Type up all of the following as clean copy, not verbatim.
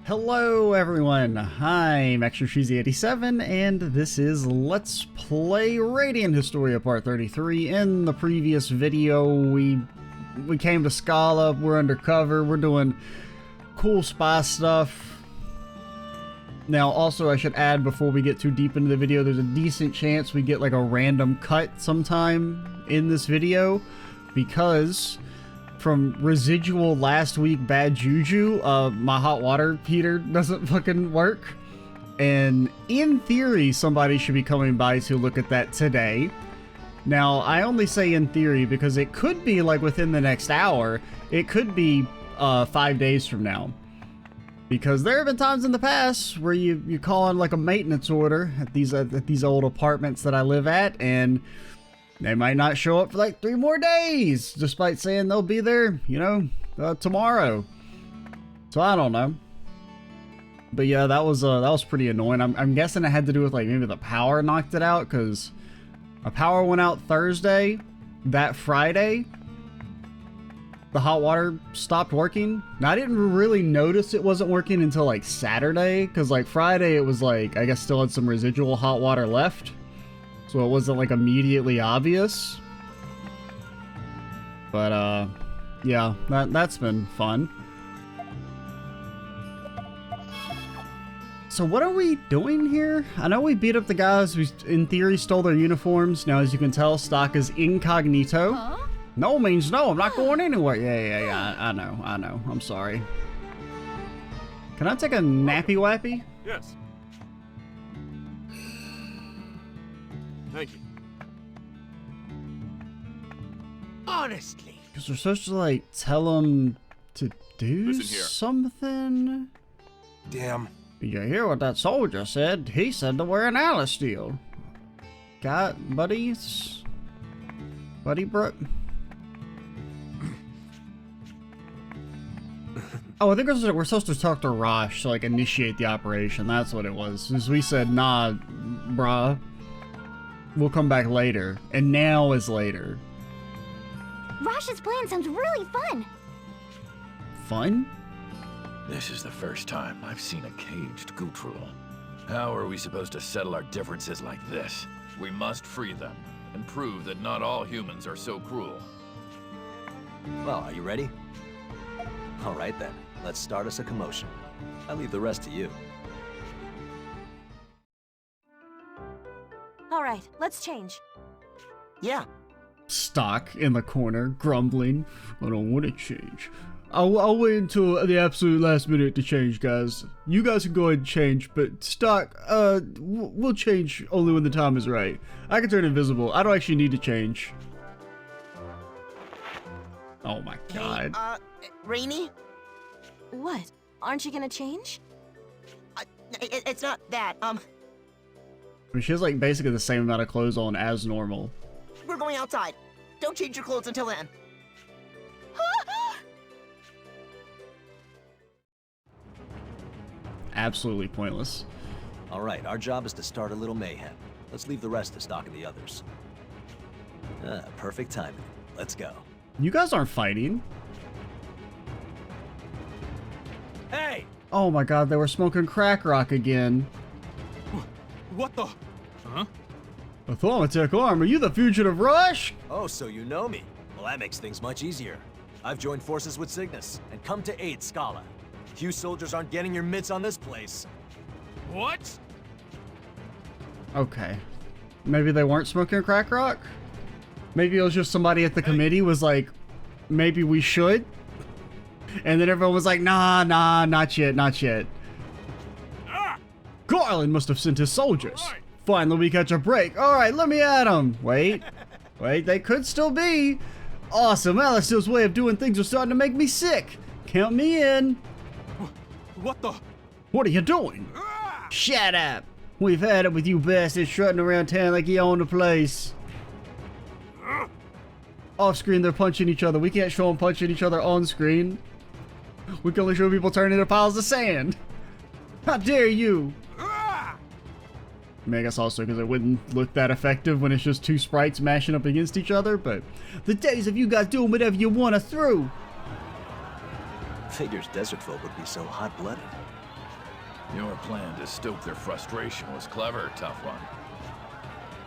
Hello everyone, I'm ExtraCheesy87 and this is Let's Play Radiant Historia Part 33. In the previous video we came to Skalla, we're undercover, we're doing cool spy stuff. Now also I should add before we get too deep into the video, there's a decent chance we get like a random cut sometime in this video because from residual last week bad juju, my hot water heater doesn't fucking work. And in theory, somebody should be coming by to look at that today. Now, I only say in theory because it could be like within the next hour. It could be 5 days from now. Because there have been times in the past where you call in like a maintenance order at these old apartments that I live at, and they might not show up for like 3 more days, despite saying they'll be there, you know, tomorrow. So I don't know. But yeah, that was pretty annoying. I'm guessing it had to do with like maybe the power knocked it out, because a power went out Thursday. That Friday, the hot water stopped working. Now, I didn't really notice it wasn't working until like Saturday, because like Friday it was like, I guess still had some residual hot water left. So it wasn't like immediately obvious. But yeah, that's been fun. So what are we doing here? I know we beat up the guys who in theory stole their uniforms. Now as you can tell, stock is incognito. Huh? No means no, I'm not going anywhere. Yeah, I know. I'm sorry. Can I take a nappy wappy? Yes. Thank you. Honestly. Because we're supposed to, like, tell them to do something? Damn. You hear what that soldier said? He said to wear an Alice steel. Got buddies? Buddy bro? Oh, I think we're supposed to talk to Rosh to, like, initiate the operation. That's what it was. Because we said, nah, bruh. We'll come back later, and now is later. Rosh's plan sounds really fun. Fun? This is the first time I've seen a caged Gutrul. How are we supposed to settle our differences like this? We must free them, and prove that not all humans are so cruel. Well, are you ready? All right then, let's start us a commotion. I leave the rest to you. All right, let's change. Yeah. Stock in the corner, grumbling. I don't want to change. I'll wait until the absolute last minute to change, guys. You guys can go ahead and change, but Stock, we'll change only when the time is right. I can turn invisible. I don't actually need to change. Oh my god. Hey, Rainy? What? Aren't you gonna change? It's not that, I mean, she has like basically the same amount of clothes on as normal. We're going outside. Don't change your clothes until then. Absolutely pointless. All right, our job is to start a little mayhem. Let's leave the rest to Stock and the others. Perfect timing. Let's go. You guys aren't fighting. Hey! Oh my god, they were smoking crack rock again. What the? Huh? Authormatic arm, are you the fugitive Rush? Oh, so you know me. Well, that makes things much easier. I've joined forces with Cygnus and come to aid Skalla. You soldiers aren't getting your mitts on this place. What? Okay. Maybe they weren't smoking crack rock? Maybe it was just somebody at the committee was like, maybe we should? And then everyone was like, nah, not yet. Garland must have sent his soldiers. Right. Finally, we catch a break. All right, let me at them. Wait, they could still be. Awesome, Alistair's way of doing things was starting to make me sick. Count me in. What the? What are you doing? Shut up. We've had it with you bastards strutting around town like you own the place. Off screen, they're punching each other. We can't show them punching each other on screen. We can only show people turning into piles of sand. How dare you? I mean, I guess also because it wouldn't look that effective when it's just two sprites mashing up against each other, but the days of you guys doing whatever you want are through. Figures desert folk would be so hot-blooded. Your plan to stoke their frustration was clever, tough one.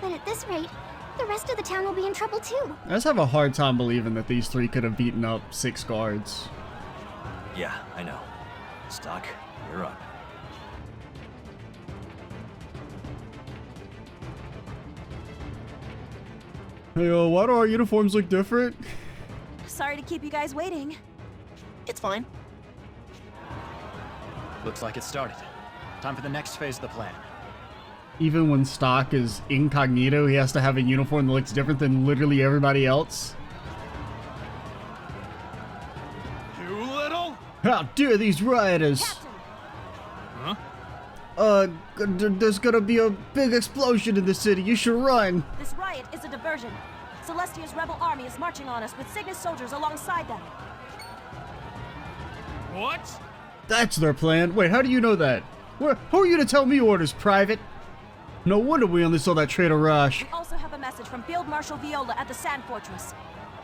But at this rate, the rest of the town will be in trouble too. I just have a hard time believing that these three could have beaten up 6 guards. Yeah, I know. Stock, you're up. Hey, why do our uniforms look different? Sorry to keep you guys waiting. It's fine. Looks like it started. Time for the next phase of the plan. Even when Stock is incognito, he has to have a uniform that looks different than literally everybody else. You little? How dare these rioters! Captain, There's gonna be a big explosion in the city. You should run. this riot is a diversion. Celestia's rebel army is marching on us with Cygnus soldiers alongside them. What? That's their plan. Wait, how do you know that? Who are you to tell me orders, Private? No wonder we only saw that traitor Rush. We also have a message from Field Marshal Viola at the Sand Fortress.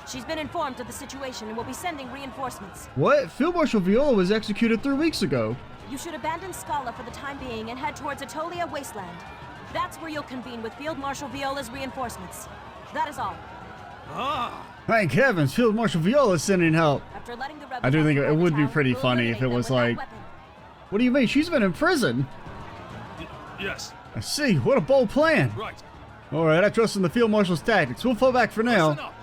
She's been informed of the situation and will be sending reinforcements. What? Field Marshal Viola was executed 3 weeks ago. You should abandon Skalla for the time being and head towards Atolia Wasteland. That's where you'll convene with Field Marshal Viola's reinforcements. That is all. Ah! Thank heavens, Field Marshal Viola is sending help. After letting the rebels I do think occupy it the would be town, pretty we'll funny if eliminate it them was without like, weapon. what do you mean? She's been in prison. Yes, I see. What a bold plan. right. Alright, I trust in the Field Marshal's tactics. We'll fall back for now. Listen up.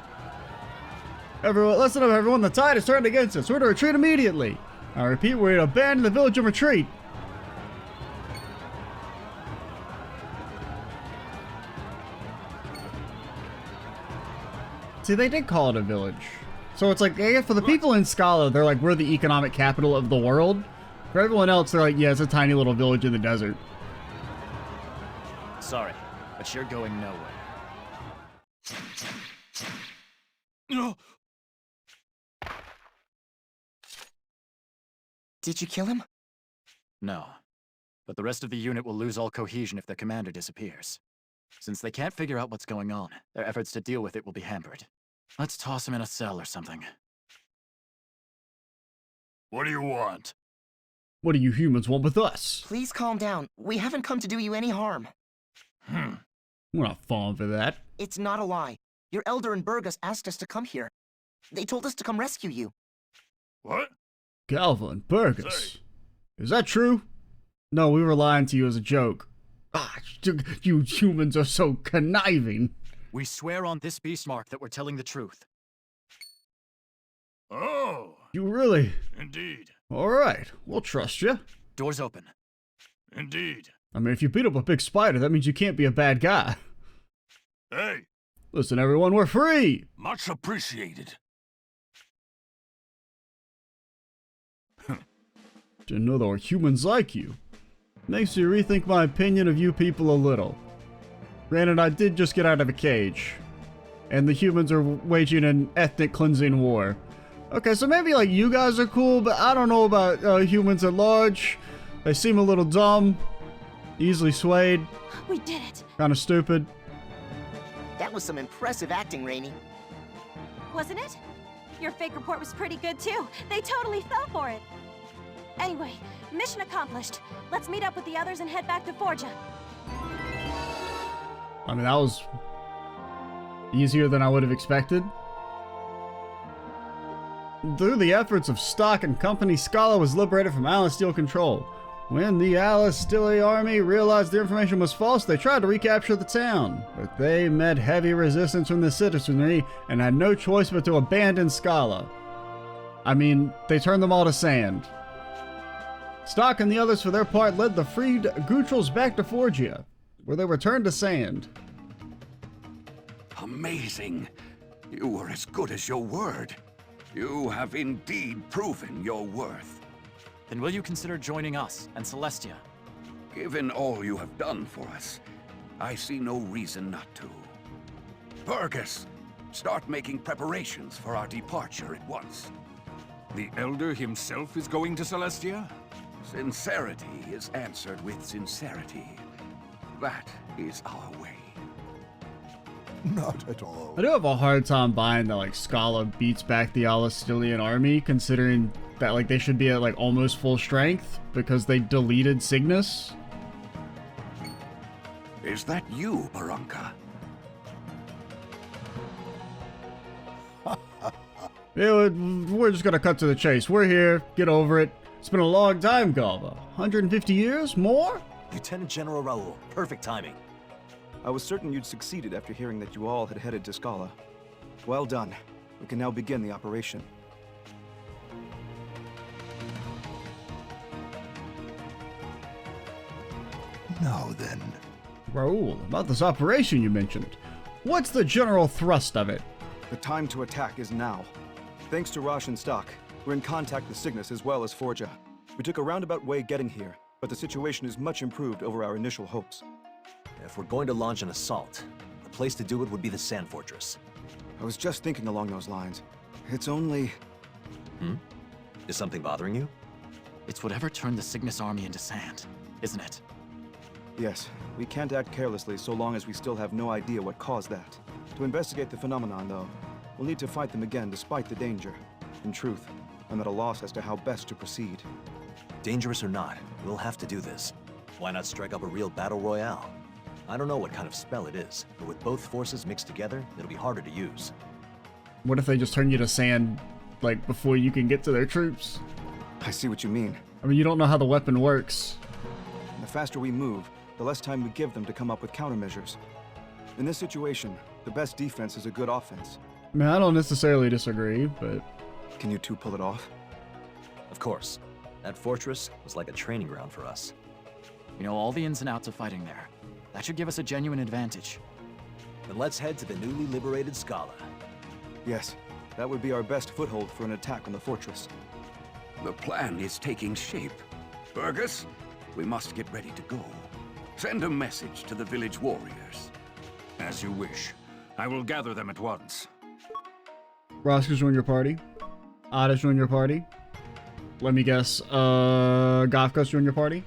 Everyone, listen up, everyone. The tide is turned against us. We're to retreat immediately. I repeat, we're to abandon the village and retreat. See, they did call it a village. So it's like, I guess for the people in Skalla, they're like, we're the economic capital of the world. For everyone else, they're like, yeah, it's a tiny little village in the desert. Sorry, but you're going nowhere. No. Did you kill him? No. But the rest of the unit will lose all cohesion if their commander disappears. Since they can't figure out what's going on, their efforts to deal with it will be hampered. Let's toss him in a cell or something. What do you want? What do you humans want with us? Please calm down. We haven't come to do you any harm. We're not falling for that. It's not a lie. Your elder and Burgess asked us to come here. They told us to come rescue you. What? Galvin, Burgess. Say. Is that true? No, we were lying to you as a joke. Ah, you humans are so conniving. We swear on this beast mark that we're telling the truth. Oh, You really? indeed. Alright, we'll trust you. Doors open. Indeed. I mean, if you beat up a big spider, that means you can't be a bad guy. Hey, Listen, everyone, we're free! much appreciated. Didn't know there were humans like you. Makes me rethink my opinion of you people a little. Granted, I did just get out of a cage. And the humans are waging an ethnic cleansing war. Okay, so maybe like you guys are cool, but I don't know about humans at large. They seem a little dumb, easily swayed, We did it! kind of stupid. That was some impressive acting, Rainey. Wasn't it? Your fake report was pretty good too. They totally fell for it. Anyway, mission accomplished. Let's meet up with the others and head back to Forja. I mean, that was easier than I would have expected. Through the efforts of Stock and Company, Skalla was liberated from Alice Steel control. When the Alice Steel army realized the information was false, they tried to recapture the town. But they met heavy resistance from the citizenry and had no choice but to abandon Skalla. I mean, they turned them all to sand. Stock and the others, for their part, led the freed Gutrals back to Forgia, where they returned to sand. Amazing. You were as good as your word. You have indeed proven your worth. Then will you consider joining us and Celestia? Given all you have done for us, I see no reason not to. Burgess, start making preparations for our departure at once. The Elder himself is going to Celestia? Sincerity is answered with sincerity. That is our way. Not at all. I do have a hard time buying that like Skalla beats back the Alastilian army, considering that like they should be at like almost full strength because they deleted Cygnus. Is that you, Barunka? Yeah, we're just gonna cut to the chase. We're here. Get over it. It's been a long time, Galva. 150 years? More? Lieutenant General Raoul, perfect timing. I was certain you'd succeeded after hearing that you all had headed to Skalla. Well done. We can now begin the operation. Now then. Raoul, about this operation you mentioned. What's the general thrust of it? The time to attack is now. Thanks to Rosh and Stock, we're in contact with Cygnus as well as Forja. We took a roundabout way getting here, but the situation is much improved over our initial hopes. If we're going to launch an assault, the place to do it would be the Sand Fortress. I was just thinking along those lines. It's only... Is something bothering you? It's whatever turned the Cygnus army into sand, isn't it? Yes, we can't act carelessly so long as we still have no idea what caused that. To investigate the phenomenon, though, we'll need to fight them again despite the danger. In truth, I'm at a loss as to how best to proceed. Dangerous or not, we'll have to do this. Why not strike up a real battle royale? I don't know what kind of spell it is, but with both forces mixed together, it'll be harder to use. What if they just turn you to sand, like, before you can get to their troops? I see what you mean. I mean, you don't know how the weapon works. The faster we move, the less time we give them to come up with countermeasures. In this situation, the best defense is a good offense. I mean, I don't necessarily disagree, but... Can you two pull it off? Of course. That fortress was like a training ground for us. We know all the ins and outs of fighting there. That should give us a genuine advantage. Then let's head to the newly liberated Skalla. Yes, that would be our best foothold for an attack on the fortress. The plan is taking shape. Burgess, we must get ready to go. Send a message to the village warriors. As you wish. I will gather them at once. Roscoe's joined your party. Ada's joined your party. Let me guess, Gofka's joined your party?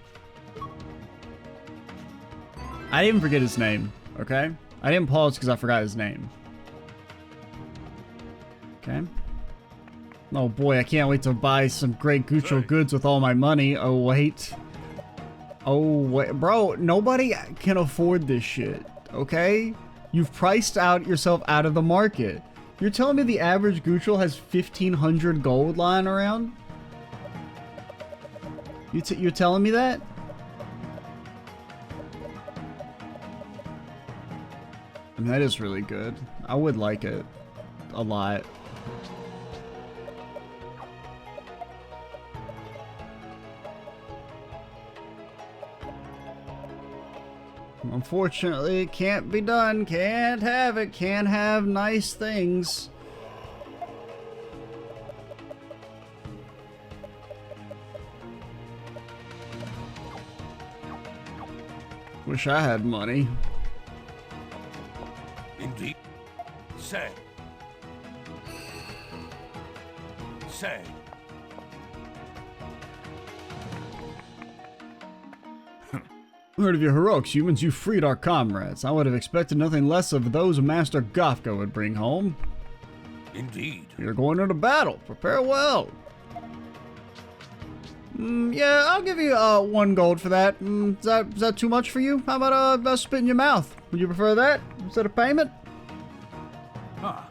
I didn't forget his name, okay? I didn't pause because I forgot his name. Okay. Oh boy, I can't wait to buy some great Gucho goods with all my money. Oh wait. Oh wait, bro, nobody can afford this shit, okay? You've priced out yourself out of the market. You're telling me the average Gucho has 1,500 gold lying around? You're telling me that? I mean, that is really good. I would like it a lot. Unfortunately, it can't be done. Can't have it. Can't have nice things. Wish I had money. Indeed. Say. Say. Heard of your heroics, humans. You freed our comrades. I would have expected nothing less of those Master Gofka would bring home. Indeed. You're going into battle. Prepare well. Yeah, I'll give you 1 gold for that. Is that too much for you? How about spit in your mouth? Would you prefer that instead of payment? Ah,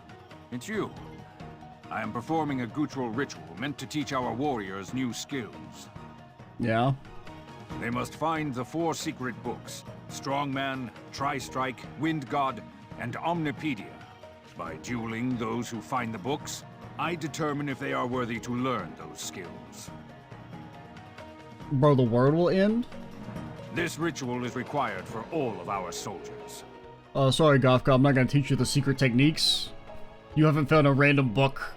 it's you. I am performing a Gutural ritual meant to teach our warriors new skills. Yeah. They must find the 4 secret books: Strongman, Tri-Strike, Wind God, and Omnipedia. By dueling those who find the books, I determine if they are worthy to learn those skills. Bro, the world will end? This ritual is required for all of our soldiers. Sorry, Gofka, I'm not gonna teach you the secret techniques. You haven't found a random book.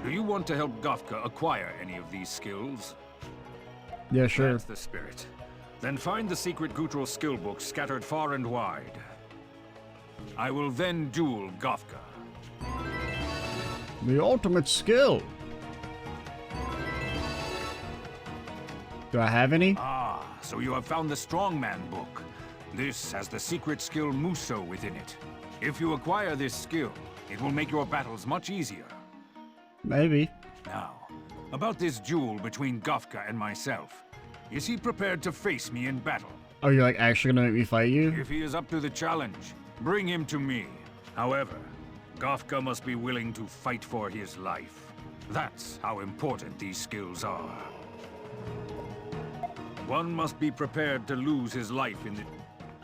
Do you want to help Gofka acquire any of these skills? Yeah, sure. That's the spirit. Then find the secret Gutural skill books scattered far and wide. I will then duel Gofka. The ultimate skill. Do I have any? Ah, so you have found the Strongman book. This has the secret skill Muso within it. If you acquire this skill, it will make your battles much easier. Maybe. Now, about this duel between Gofka and myself. Is he prepared to face me in battle? Oh, you're like actually gonna make me fight you? If he is up to the challenge, bring him to me. However, Gofka must be willing to fight for his life. That's how important these skills are. One must be prepared to lose his life in the...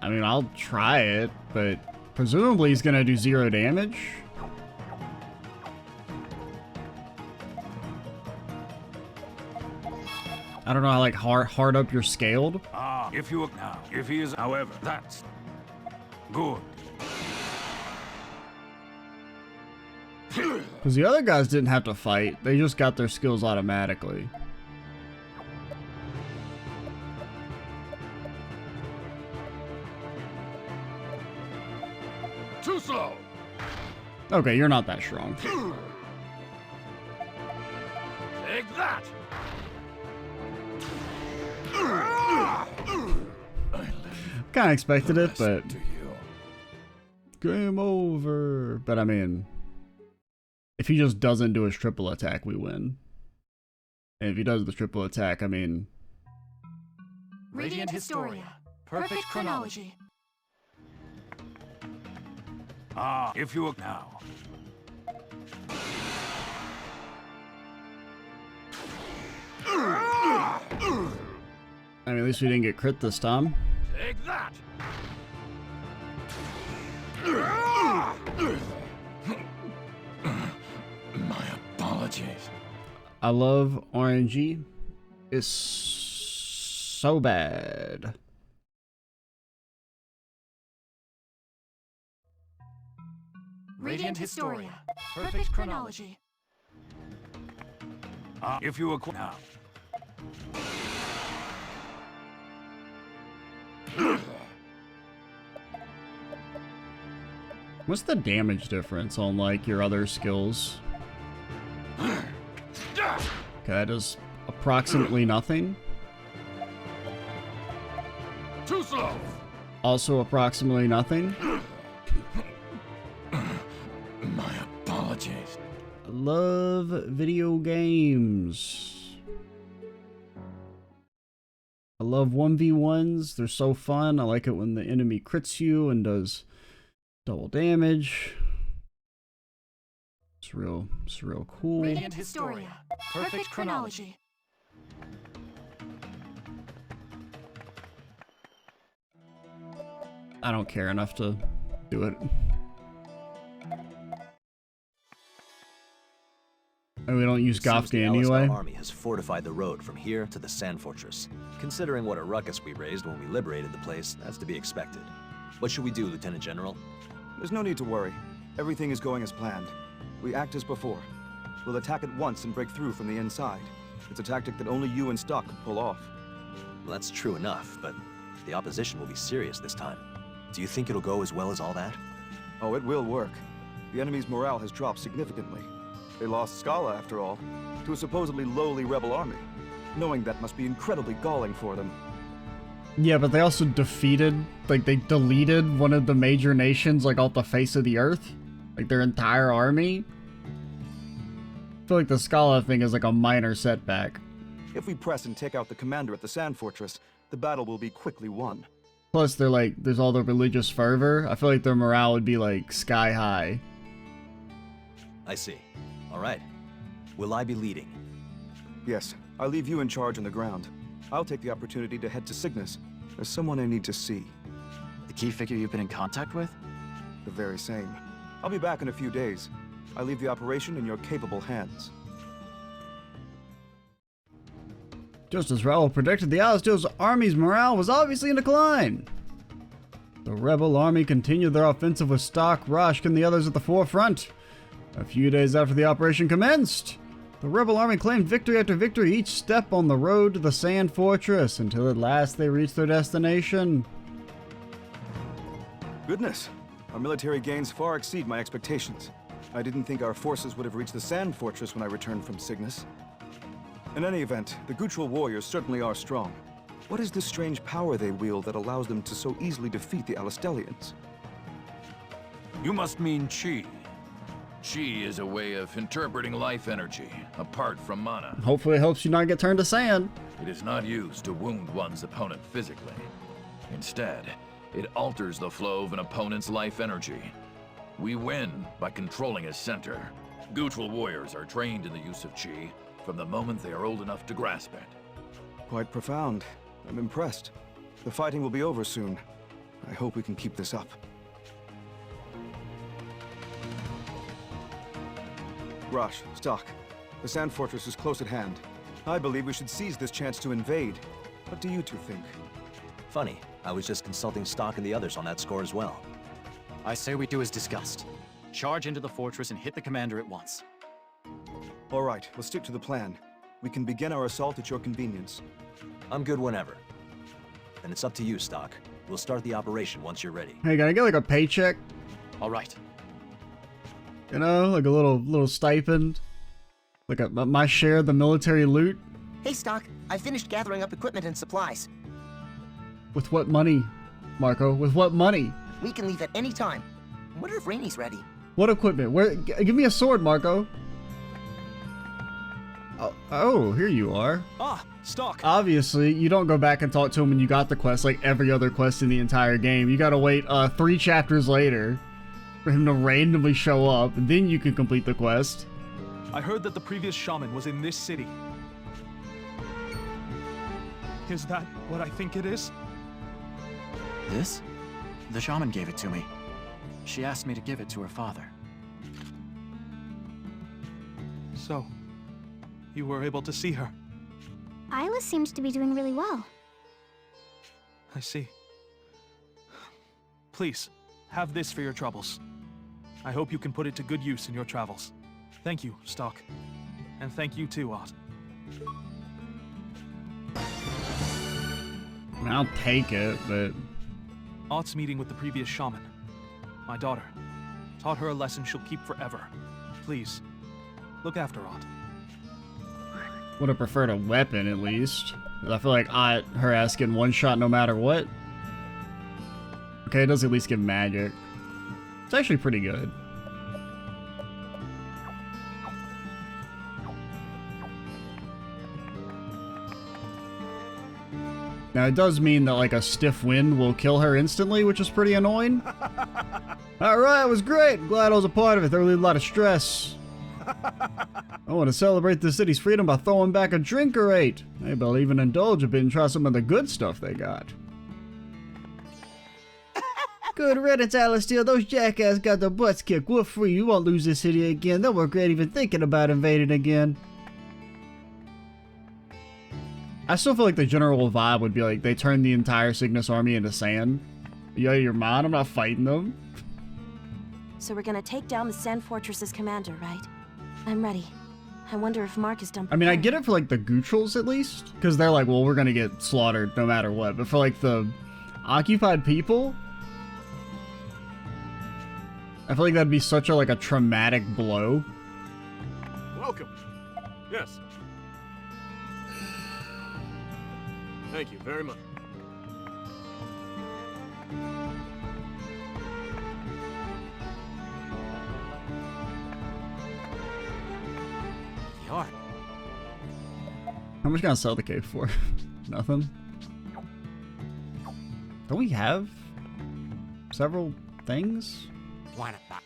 I mean, I'll try it, but presumably he's gonna do 0 damage. I don't know how like hard up you're scaled. If he is, however, that's good. Because the other guys didn't have to fight, they just got their skills automatically. Too slow. Okay, you're not that strong. Take that. Kind of expected it, but To you. game over. But I mean, if he just doesn't do his triple attack, we win. And if he does the triple attack, I mean... Radiant Historia. Perfect chronology. If you now. I mean, at least we didn't get crit this time. Take that. My apologies. I love RNG. It's so bad. Radiant Historia. Perfect chronology. If you acquire now. What's the damage difference on like your other skills? Okay, that does approximately nothing. Too slow. Also approximately nothing. My apologies. I love video games. I love 1v1s. They're so fun. I like it when the enemy crits you and does double damage. It's real cool. Radiant Historia. Perfect chronology. I don't care enough to do it. And we don't use Gofka The anyway. army has fortified the road from here to the Sand Fortress. Considering what a ruckus we raised when we liberated the place, that's to be expected. What should we do, Lieutenant General? There's no need to worry. Everything is going as planned. We act as before. We'll attack at once and break through from the inside. It's a tactic that only you and Stock could pull off. Well, that's true enough, but the opposition will be serious this time. Do you think it'll go as well as all that? Oh, it will work. The enemy's morale has dropped significantly. They lost Skalla, after all, to a supposedly lowly rebel army. Knowing that must be incredibly galling for them. Yeah, but they also defeated, like they deleted one of the major nations like off the face of the earth. Like their entire army. I feel like the Skalla thing is like a minor setback. If we press and take out the commander at the Sand Fortress, the battle will be quickly won. Plus they're like, there's all the religious fervor. I feel like their morale would be like sky high. I see. All right. Will I be leading? Yes, I'll leave you in charge on the ground. I'll take the opportunity to head to Cygnus. There's someone I need to see. The key figure you've been in contact with? The very same. I'll be back in a few days. I leave the operation in your capable hands. Just as Raoul predicted, the Alistair's army's morale was obviously in decline. The rebel army continued their offensive with Stock, Roshk, and the others at the forefront. A few days after the operation commenced, the rebel army claimed victory after victory each step on the road to the Sand Fortress, until at last they reached their destination. Goodness, our military gains far exceed my expectations. I didn't think our forces would have reached the Sand Fortress when I returned from Cygnus. In any event, the Gutril warriors certainly are strong. What is this strange power they wield that allows them to so easily defeat the Alistelians? You must mean chi. Chi is a way of interpreting life energy, apart from mana. Hopefully it helps you not get turned to sand. It is not used to wound one's opponent physically. Instead, it alters the flow of an opponent's life energy. We win by controlling his center. Gutural warriors are trained in the use of chi from the moment they are old enough to grasp it. Quite profound. I'm impressed. The fighting will be over soon. I hope we can keep this up. Rush, Stock. The Sand Fortress is close at hand. I believe we should seize this chance to invade. What do you two think? Funny, I was just consulting Stock and the others on that score as well. I say we do as discussed. Charge into the fortress and hit the commander at once. All right, we'll stick to the plan. We can begin our assault at your convenience. I'm good whenever. And it's up to you, Stock. We'll start the operation once you're ready. Hey, can I get like a paycheck? All right. You know, like a little stipend? Like my share of the military loot? Hey, Stock. I finished gathering up equipment and supplies. With what money, Marco? With what money? We can leave at any time. I wonder if Rainy's ready. What equipment? Where? Give me a sword, Marco. Oh, here you are. Ah, Stock. Obviously, you don't go back and talk to him when you got the quest like every other quest in the entire game. You gotta wait 3 chapters later for him to randomly show up, and then you can complete the quest. I heard that the previous shaman was in this city. Is that what I think it is? This? The shaman gave it to me. She asked me to give it to her father. So, you were able to see her? Isla seems to be doing really well. I see. Please, have this for your troubles. I hope you can put it to good use in your travels. Thank you, Stock. And thank you too, Ott. I mean, I'll take it, but... Ott's meeting with the previous shaman. My daughter. Taught her a lesson she'll keep forever. Please, look after Ott. Would have preferred a weapon, at least. I feel like her ass getting one shot no matter what. Okay, it does at least give magic. It's actually pretty good. Now, it does mean that, like, a stiff wind will kill her instantly, which is pretty annoying. Alright, it was great. Glad I was a part of it. There was a lot of stress. I want to celebrate the city's freedom by throwing back a drink or 8. Maybe I'll even indulge a bit and try some of the good stuff they got. Good riddance, Alistair. Those jackasses got their butts kicked. We're free. You won't lose this city again. They'll regret even thinking about invading again. I still feel like the general vibe would be like they turned the entire Cygnus army into sand. You out of your mind? I'm not fighting them. So we're gonna take down the Sand Fortress's commander, right? I'm ready. I wonder if Mark is done I mean, I get it for like the Gutrals at least, because they're like, well, we're gonna get slaughtered no matter what. But for like the occupied people, I feel like that'd be such a like a traumatic blow. Welcome. Yes. Thank you very much. Yarn. How much can I sell the cave for? Nothing. Don't we have several things? Why not?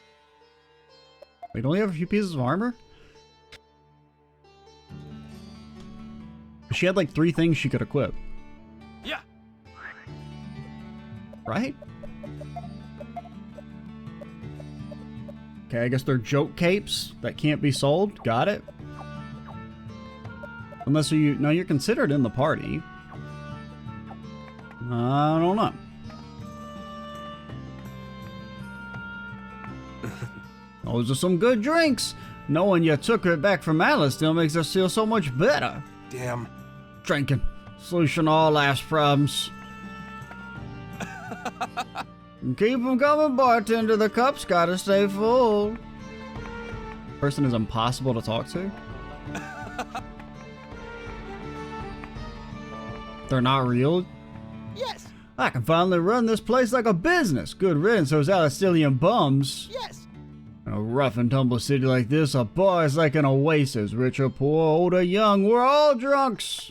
Wait, don't we have a few pieces of armor? She had like 3 things she could equip. Yeah. Right? Okay, I guess they're joke capes that can't be sold. Got it. Unless you... No, you're considered in the party. I don't know. Those are some good drinks. Knowing you took it back from Alice still makes us feel so much better. Damn. Drinking. Solution to all life's problems. Keep them coming, bartender. The cup's gotta stay full. Person is impossible to talk to. They're not real? Yes. I can finally run this place like a business. Good riddance, those Alastilian bums. Yes! In a rough and tumble city like this, a bar is like an oasis. Rich or poor, old or young, we're all drunks.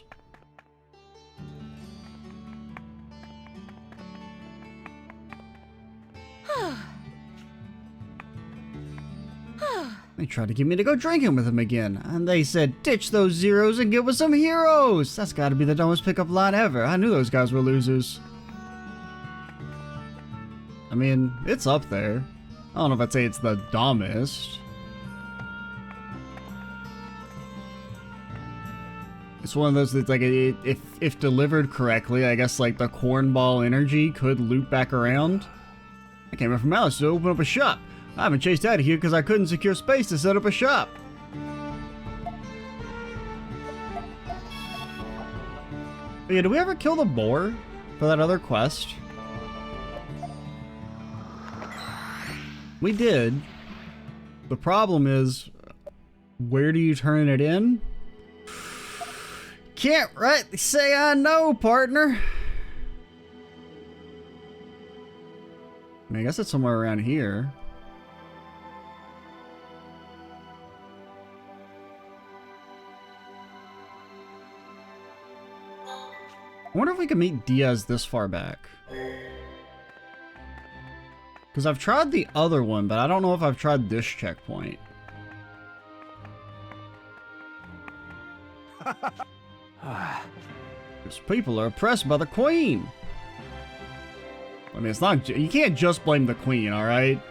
They tried to get me to go drinking with them again, and they said, ditch those zeros and get with some heroes! That's gotta be the dumbest pickup line ever. I knew those guys were losers. I mean, it's up there. I don't know if I'd say it's the dumbest. It's one of those that's like, if delivered correctly, I guess like the cornball energy could loop back around. I came in from Alice to open up a shop. I haven't chased out of here because I couldn't secure space to set up a shop. But yeah, did we ever kill the boar for that other quest? We did. The problem is, where do you turn it in? Can't rightly say I know, partner. I mean, I guess it's somewhere around here. I wonder if we can meet Diaz this far back. Because I've tried the other one, but I don't know if I've tried this checkpoint. These people are oppressed by the Queen. I mean, it's not... You can't just blame the Queen, alright?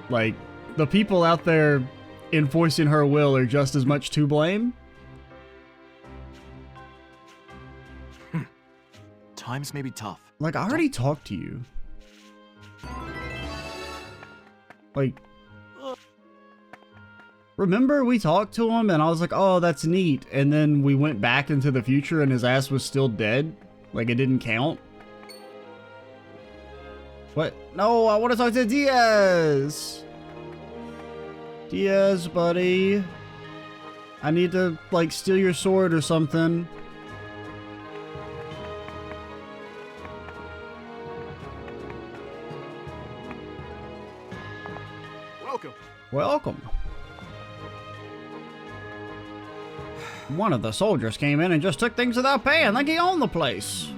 Like, the people out there enforcing her will are just as much to blame. Times may be tough. Like, I already talked to you. Like, remember we talked to him and I was like, oh, that's neat. And then we went back into the future and his ass was still dead. Like, it didn't count. What? No, I want to talk to Diaz. Diaz, buddy. I need to, like, steal your sword or something. Welcome. One of the soldiers came in and just took things without paying, like he owned the place.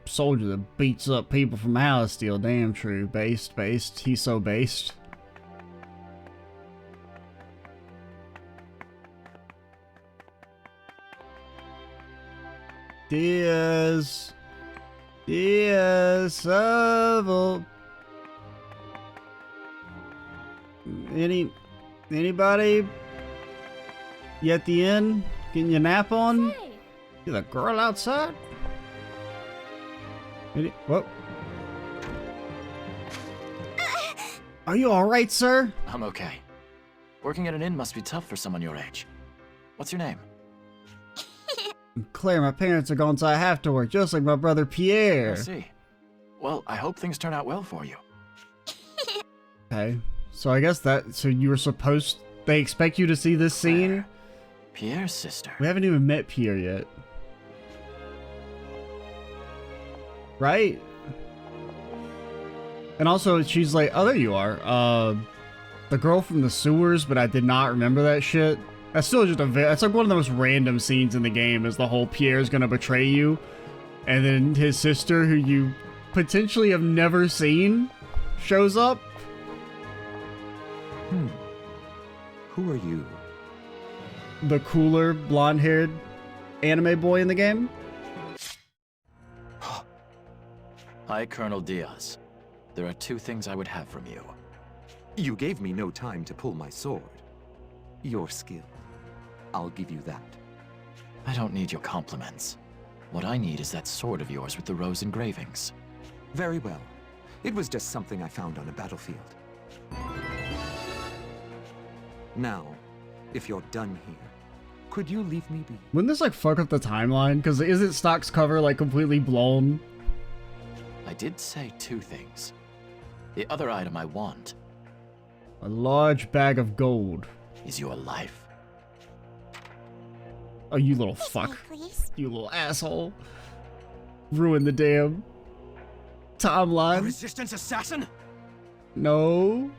Soldier that beats up people from Alasteel, damn true. Based. He's so based. Diaz. Yes, anybody? You at the inn? Getting your nap on? Hey. You the girl outside? Whoa. Are you alright, sir? I'm okay. Working at an inn must be tough for someone your age. What's your name? Claire, my parents are gone, so I have to work, just like my brother Pierre. I see. Well, I hope things turn out well for you. Okay, so I guess so you were supposed... They expect you to see this scene? Claire. Pierre's sister. We haven't even met Pierre yet. Right? And also, she's like, oh, there you are. The girl from the sewers, but I did not remember that shit. That's still just that's like one of the most random scenes in the game, is the whole Pierre's gonna betray you, and then his sister, who you potentially have never seen, shows up. Who are you? The cooler, blonde-haired anime boy in the game? Hi, Colonel Diaz. There are two things I would have from you. You gave me no time to pull my sword. Your skill. I'll give you that. I don't need your compliments. What I need is that sword of yours with the rose engravings. Very well. It was just something I found on a battlefield. Now, if you're done here, could you leave me be? Wouldn't this like fuck up the timeline? Because isn't Stock's cover like completely blown? I did say two things. The other item I want... A large bag of gold. ...is your life. Oh, you little fuck. You little asshole. Ruin the damn timeline. A resistance assassin? No.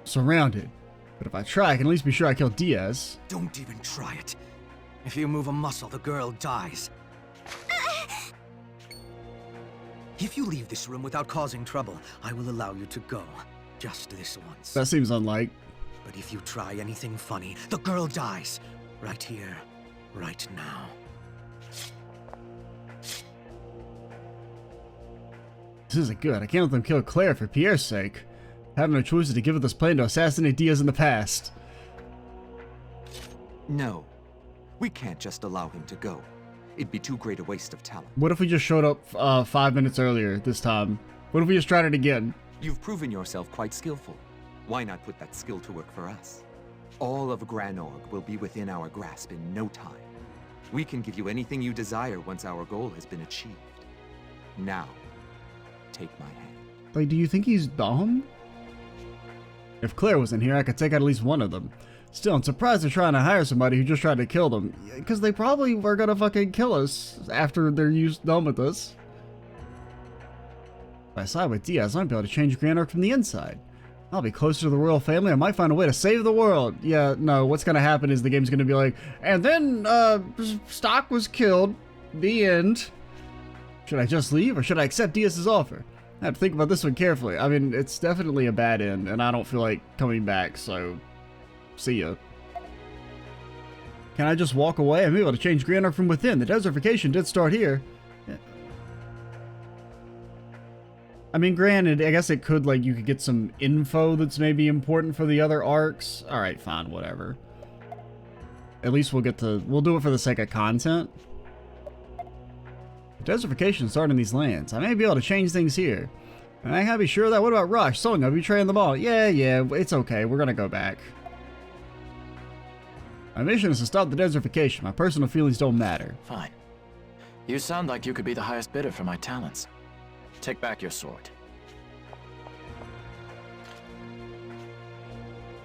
Surrounded. But if I try, I can at least be sure I kill Diaz. Don't even try it. If you move a muscle, the girl dies. If you leave this room without causing trouble, I will allow you to go. Just this once. That seems unlike. But if you try anything funny, the girl dies. Right here, right now. This isn't good. I can't let them kill Claire for Pierre's sake. I have no choice but to give up this plan to assassinate Diaz in the past. No. We can't just allow him to go. It'd be too great a waste of talent. What if we just showed up 5 minutes earlier this time? What if we just tried it again? You've proven yourself quite skillful. Why not put that skill to work for us? All of Granorg will be within our grasp in no time. We can give you anything you desire once our goal has been achieved. Now, take my hand. Like, do you think he's dumb? If Claire was in here, I could take out at least one of them. Still, I'm surprised they're trying to hire somebody who just tried to kill them. Because they probably were gonna fucking kill us after they're done with us. If I side with Diaz, I might be able to change Granorg from the inside. I'll be closer to the royal family. I might find a way to save the world. Yeah, no, what's gonna happen is the game's gonna be like, and then, Stock was killed. The end. Should I just leave, or should I accept Diaz's offer? I have to think about this one carefully. I mean, it's definitely a bad end, and I don't feel like coming back, so... see ya. Can I just walk away? I'm able to change Granorg from within. The desertification did start here. Yeah. I mean, granted, I guess it could, like, you could get some info that's maybe important for the other arcs. Alright, fine, whatever. At least we'll do it for the sake of content. Desertification started in these lands. I may be able to change things here. And I gotta be sure of that. What about Rush? Song, I'll be betraying them all. Yeah, it's okay. We're gonna go back. My mission is to stop the desertification. My personal feelings don't matter. Fine. You sound like you could be the highest bidder for my talents. Take back your sword.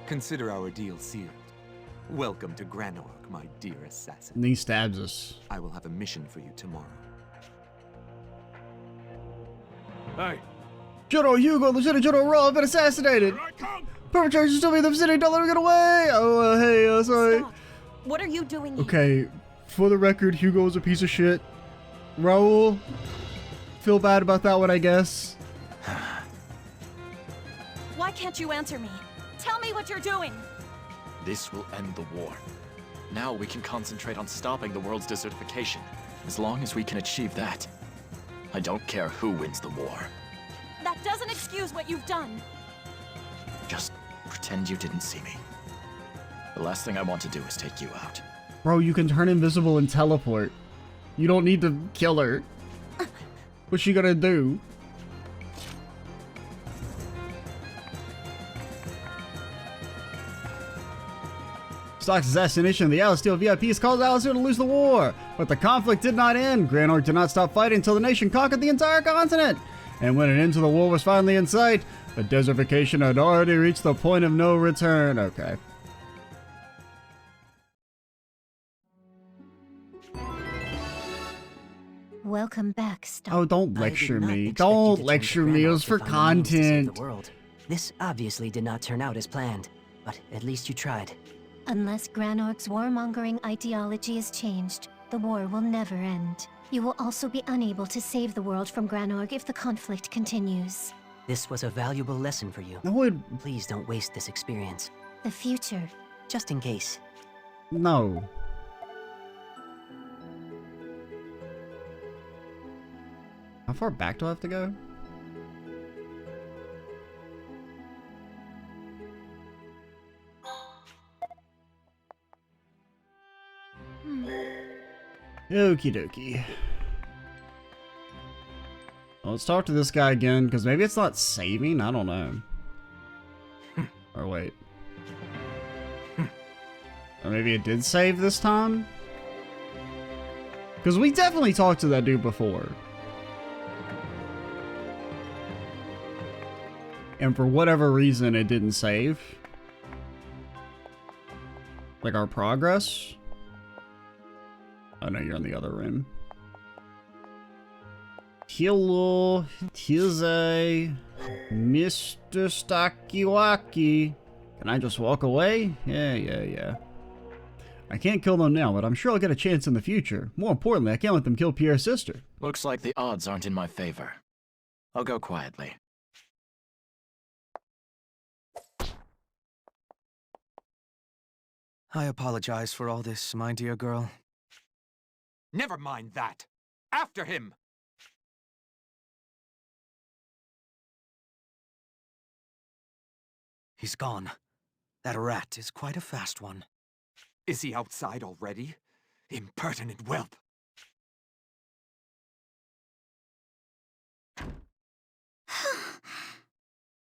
Consider our deal sealed. Welcome to Granorg, my dear assassin. And he stabs us. I will have a mission for you tomorrow. Hey. General Hugo, Lieutenant General Raw have been assassinated. Perpetrators still be in the vicinity. Don't let them get away. Oh, hey, sorry. Stop. What are you doing here? Okay, for the record, Hugo is a piece of shit. Raul, feel bad about that one, I guess. Why can't you answer me? Tell me what you're doing. This will end the war. Now we can concentrate on stopping the world's desertification. As long as we can achieve that. I don't care who wins the war. That doesn't excuse what you've done. Just pretend you didn't see me. The last thing I want to do is take you out. Bro, you can turn invisible and teleport. You don't need to kill her. What's she gonna do? Stock's assassination of the Alice Steel VIPs caused Alice to lose the war, but the conflict did not end. Granorg did not stop fighting until the nation conquered the entire continent. And when an end to the war was finally in sight, the desertification had already reached the point of no return. Okay. Welcome back, Stock. Oh, don't lecture me. Don't lecture me. It was for content. This obviously did not turn out as planned, but at least you tried. Unless Granorg's warmongering ideology is changed, the war will never end. You will also be unable to save the world from Granorg if the conflict continues. This was a valuable lesson for you. Please don't waste this experience. The future. Just in case. No. How far back do I have to go? Okie dokie. Well, let's talk to this guy again, because maybe it's not saving? I don't know. Or wait. Or maybe it did save this time? Because we definitely talked to that dude before. And for whatever reason, it didn't save. Like our progress. Oh no, you're in the other room. Hello, tis I, Mr. Stakiwaki. Can I just walk away? Yeah. I can't kill them now, but I'm sure I'll get a chance in the future. More importantly, I can't let them kill Pierre's sister. Looks like the odds aren't in my favor. I'll go quietly. I apologize for all this, my dear girl. Never mind that. After him! He's gone. That rat is quite a fast one. Is he outside already? Impertinent whelp!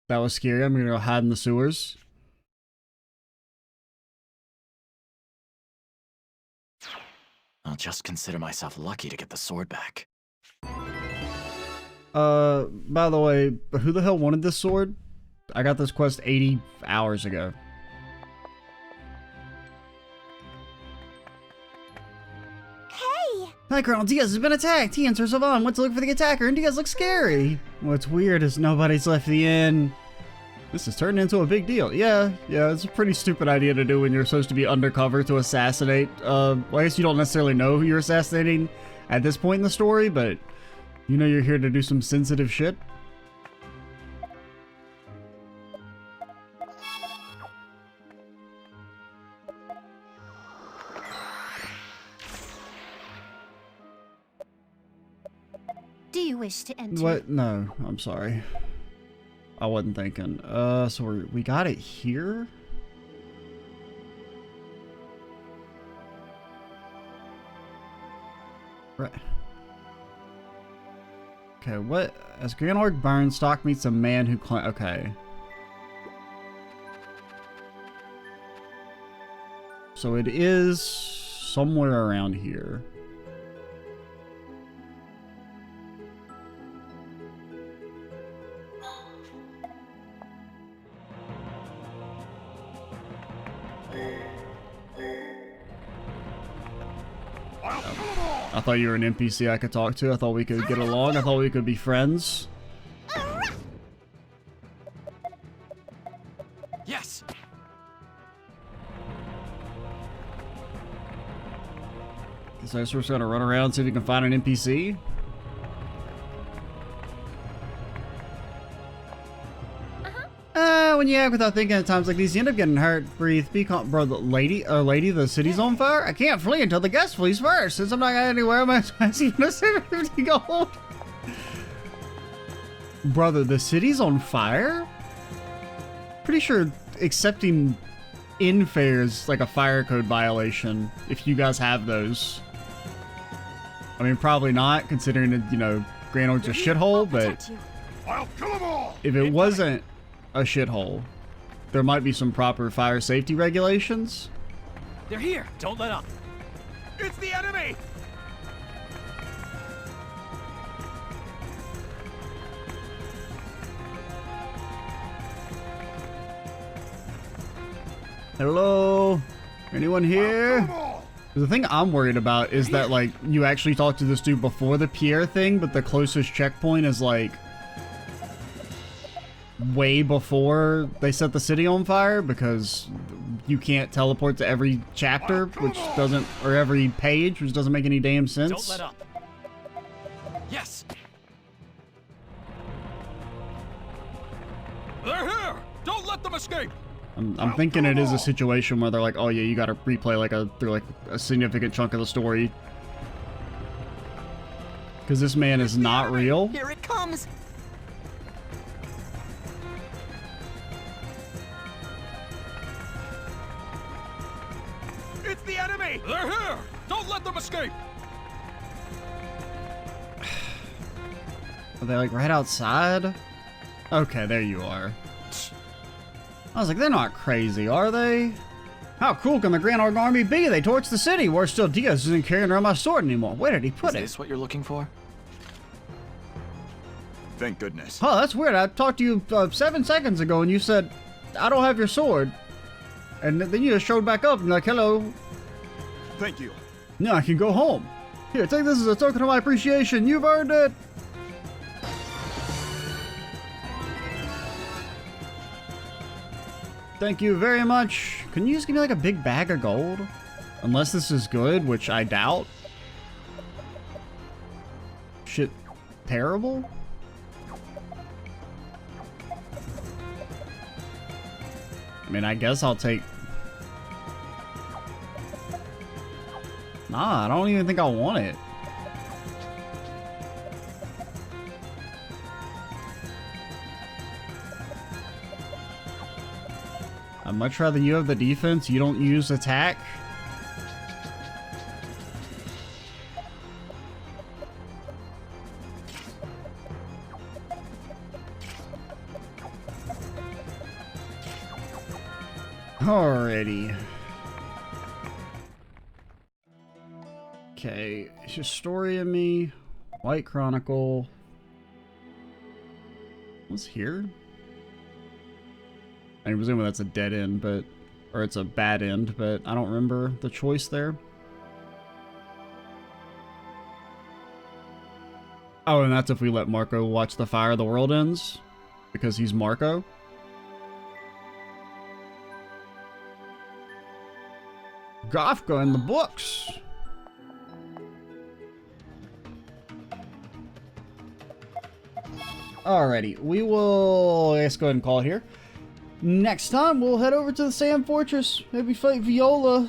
That was scary. I'm gonna go hide in the sewers. I'll just consider myself lucky to get the sword back. By the way, who the hell wanted this sword? I got this quest 80 hours ago. Hey! Hi, Colonel Diaz has been attacked. He and Sir Sylvain went to look for the attacker, and Diaz looks scary. What's weird is nobody's left the inn. This is turning into a big deal. Yeah, it's a pretty stupid idea to do when you're supposed to be undercover to assassinate. Well, I guess you don't necessarily know who you're assassinating at this point in the story, but you know you're here to do some sensitive shit. Do you wish to enter? What? No, I'm sorry. I wasn't thinking. So we got it here? Right. Okay, what? As Granorg burns, Stock meets a man who okay. So it is somewhere around here. I thought you were an NPC I could talk to. I thought we could get along. I thought we could be friends. Yes. So I guess we're just gonna run around and see if we can find an NPC. When you act without thinking at times like these, you end up getting hurt. Breathe. Be calm, bro. Lady, the city's on fire. I can't flee until the guest flees first. Since I'm not going anywhere, I'm asking to save 50 gold. Brother, the city's on fire? Pretty sure accepting inn fares like a fire code violation. If you guys have those. I mean, probably not, considering that, you know, Granorg's a shithole, but if it wasn't a shithole, there might be some proper fire safety regulations. They're here. Don't let up. It's the enemy! Hello? Anyone here? The thing I'm worried about is that, like, you actually talk to this dude before the Pierre thing, but the closest checkpoint is, like, way before they set the city on fire, because you can't teleport to every chapter, which doesn't, or every page, which doesn't make any damn sense. Don't let up. Yes. They're here! Don't let them escape! I'm thinking it is a situation where they're like, oh yeah, you gotta replay like through a significant chunk of the story. Because this man is not real. Here it comes! It's the enemy! They're here! Don't let them escape! Are they like right outside? Okay, there you are. I was like, they're not crazy, are they? How cruel can the Granorg army be? They torched the city. Worse still, Diaz isn't carrying around my sword anymore. Where did he put it? Is this what you're looking for? Thank goodness. Oh, that's weird. I talked to you 7 seconds ago and you said, I don't have your sword. And then you just showed back up and like, hello. Thank you. Now I can go home. Here, take this as a token of my appreciation. You've earned it. Thank you very much. Can you just give me like a big bag of gold? Unless this is good, which I doubt. Shit, terrible? I mean, I guess I'll take... Nah, I don't even think I want it. I'd much rather you have the defense, you don't use attack. Alrighty. Okay, Historia me, White Chronicle. What's here? I presume that's a dead end, but... Or it's a bad end, but I don't remember the choice there. Oh, and that's if we let Marco watch the Fire of the World Ends. Because he's Marco. Gofka in the books! Alrighty, we will... Let's go ahead and call it here. Next time, we'll head over to the Sand Fortress. Maybe fight Viola.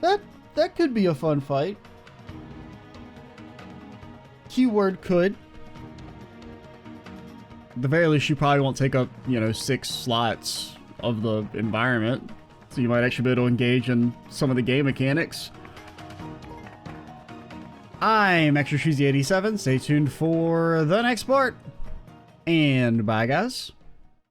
That could be a fun fight. Keyword could. At the very least, you probably won't take up, you know, 6 slots of the environment. So you might actually be able to engage in some of the game mechanics. I'm Extra Cheesy 87. Stay tuned for the next part. And bye, guys.